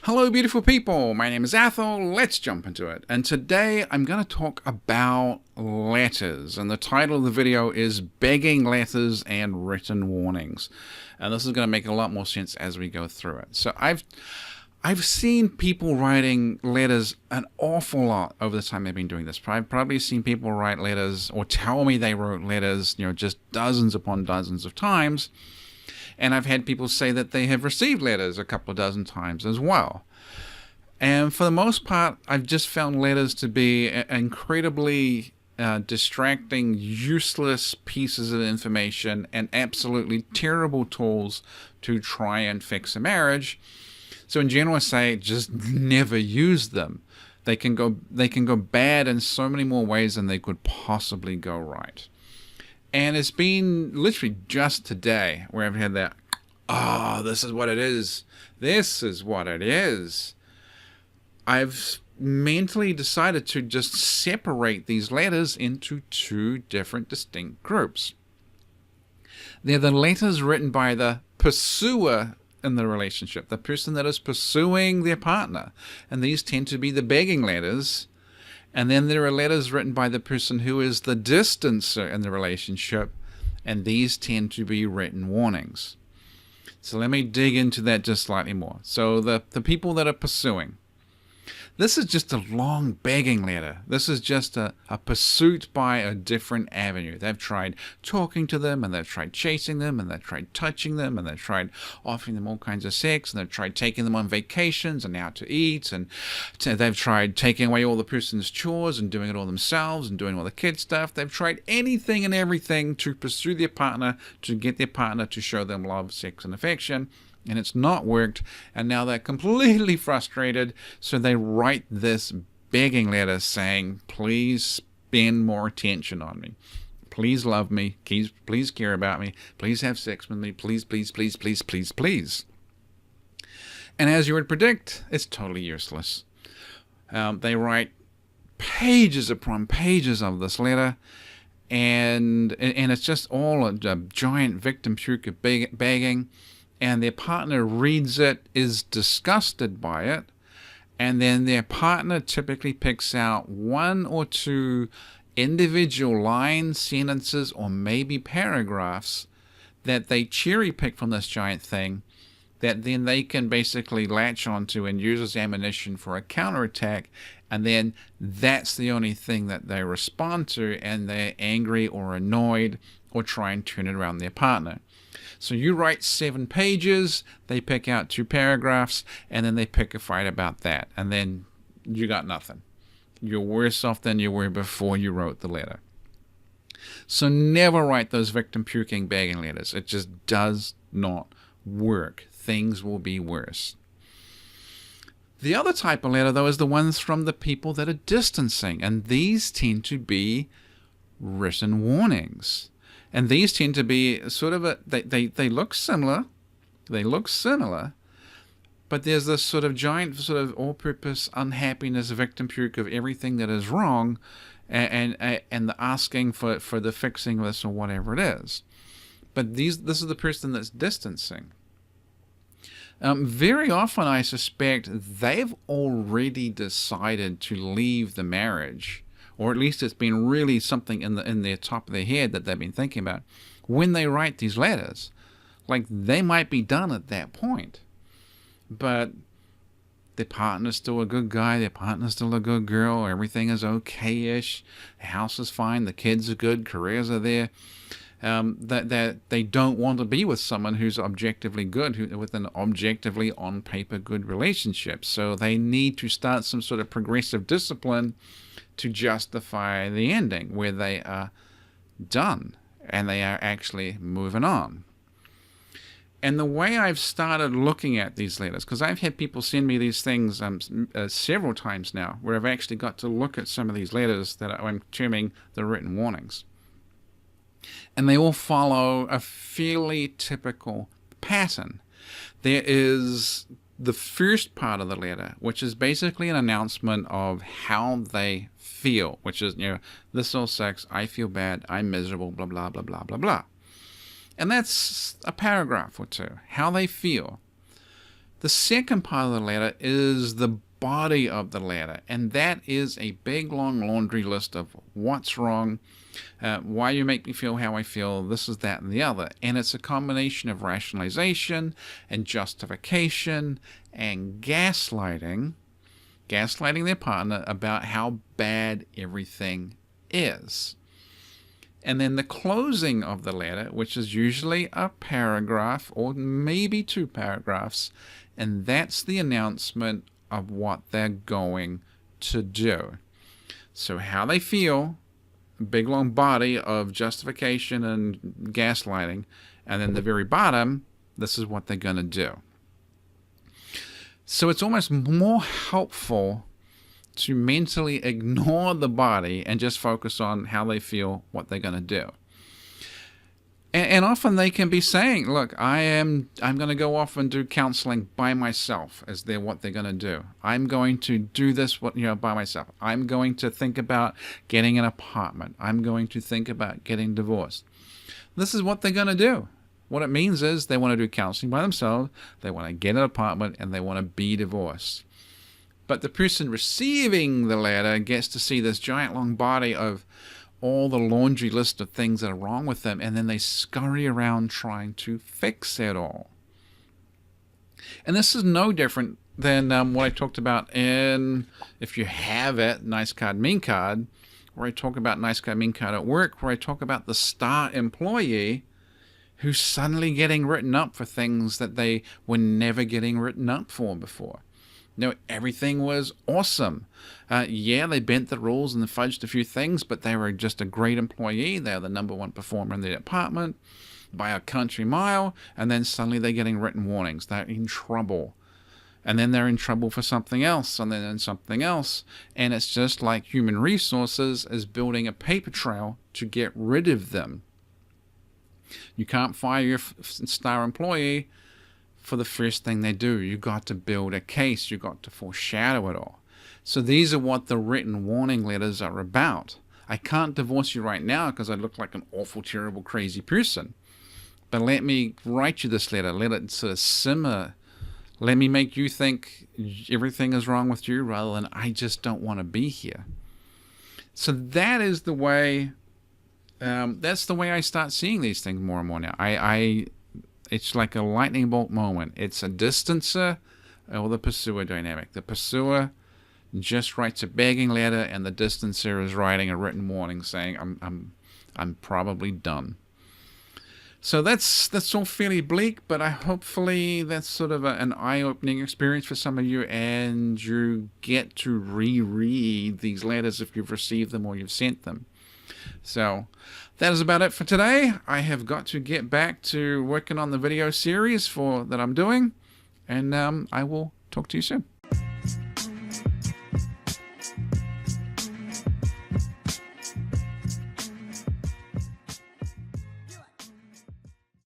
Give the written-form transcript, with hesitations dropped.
Hello, beautiful people. My name is Athol. Let's jump into it. And today I'm going to talk about letters. And the title of the video is Begging Letters and Written Warnings. And this is going to make a lot more sense as we go through it. So I've seen people writing letters an awful lot over the time they've been doing this. I've probably seen people write letters or tell me they wrote letters, just dozens upon dozens of times. And I've had people say that they have received letters a couple of dozen times as well. And for the most part, I've just found letters to be incredibly distracting, useless pieces of information and absolutely terrible tools to try and fix a marriage. So in general, I say just never use them. They can go bad in so many more ways than they could possibly go right. And it's been literally just today where I've had that, this is what it is. This is what it is. I've mentally decided to just separate these letters into two different distinct groups. They're the letters written by the pursuer in the relationship, the person that is pursuing their partner. And these tend to be the begging letters. And then there are letters written by the person who is the distancer in the relationship, and these tend to be written warnings. So let me dig into that just slightly more. So the people that are pursuing. This is just a long begging letter. This is just a pursuit by a different avenue. They've tried talking to them, and they've tried chasing them, and they've tried touching them, and they've tried offering them all kinds of sex, and they've tried taking them on vacations and out to eat, and they've tried taking away all the person's chores and doing it all themselves and doing all the kid stuff. They've tried anything and everything to pursue their partner, to get their partner to show them love, sex, and affection. And it's not worked, and now they're completely frustrated, so they write this begging letter saying, please spend more attention on me. Please love me. Please care about me. Please have sex with me. Please, please, please, please, please, please. And as you would predict, it's totally useless. They write pages upon pages of this letter, and it's just all a giant victim puke of begging. And their partner reads it, is disgusted by it, and then their partner typically picks out one or two individual lines, sentences, or maybe paragraphs that they cherry pick from this giant thing that then they can basically latch onto and use as ammunition for a counterattack, and then that's the only thing that they respond to, and they're angry or annoyed or try and turn it around their partner. So you write 7 pages, they pick out 2 paragraphs, and then they pick a fight about that. And then you got nothing. You're worse off than you were before you wrote the letter. So never write those victim puking begging letters. It just does not work. Things will be worse. The other type of letter, though, is the ones from the people that are distancing. And these tend to be written warnings. And these tend to be sort of they look similar. They look similar. But there's this sort of giant sort of all-purpose unhappiness victim puke of everything that is wrong and the asking for the fixing of this or whatever it is. But this is the person that's distancing. Very often I suspect they've already decided to leave the marriage, or at least it's been really something in their top of their head that they've been thinking about when they write these letters. Like, they might be done at that point, but their partner's still a good guy, their partner's still a good girl, everything is okay-ish, the house is fine, the kids are good, careers are there. That they don't want to be with someone who's objectively good, with an objectively on paper good relationship. So they need to start some sort of progressive discipline to justify the ending where they are done and they are actually moving on. And the way I've started looking at these letters, because I've had people send me these things several times now, where I've actually got to look at some of these letters that I'm terming the written warnings. And they all follow a fairly typical pattern. There is the first part of the letter, which is basically an announcement of how they feel, which is, this all sucks, I feel bad, I'm miserable, blah, blah, blah, blah, blah, blah. And that's a paragraph or two, how they feel. The second part of the letter is the body of the letter, and that is a big long laundry list of what's wrong, why you make me feel how I feel, this is that and the other. And it's a combination of rationalization and justification and gaslighting their partner about how bad everything is. And then the closing of the letter, which is usually a paragraph or maybe 2 paragraphs, and that's the announcement of what they're going to do. So how they feel, big long body of justification and gaslighting, and then the very bottom, this is what they're going to do. So it's almost more helpful to mentally ignore the body and just focus on how they feel, what they're going to do. And often they can be saying, look, I'm going to go off and do counseling by myself, as what they're going to do. I'm going to do this by myself. I'm going to think about getting an apartment. I'm going to think about getting divorced. This is what they're going to do. What it means is they want to do counseling by themselves, they want to get an apartment, and they want to be divorced. But the person receiving the letter gets to see this giant long body of all the laundry list of things that are wrong with them, and then they scurry around trying to fix it all. And this is no different than what I talked about in, if you have it, Nice Card, Mean Card, where I talk about Nice Card, Mean Card at work, where I talk about the star employee who's suddenly getting written up for things that they were never getting written up for before. Everything was awesome. Yeah, they bent the rules and fudged a few things, but they were just a great employee. They're the #1 performer in the department by a country mile, and then suddenly they're getting written warnings. They're in trouble. And then they're in trouble for something else, and then something else. And it's just like human resources is building a paper trail to get rid of them. You can't fire your star employee for the first thing they do. You got to build a case. You got to foreshadow it all. So these are what the written warning letters are about. I can't divorce you right now because I look like an awful, terrible, crazy person. But let me write you this letter. Let it sort of simmer. Let me make you think everything is wrong with you rather than I just don't want to be here. So that is the way. That's the way I start seeing these things more and more now. It's like a lightning bolt moment. It's a distancer or the pursuer dynamic. The pursuer just writes a begging letter, and the distancer is writing a written warning saying, "I'm probably done." So that's all fairly bleak, but hopefully that's sort of an eye-opening experience for some of you, and you get to reread these letters if you've received them or you've sent them. So that is about it for today. I have got to get back to working on the video series that I'm doing, and I will talk to you soon.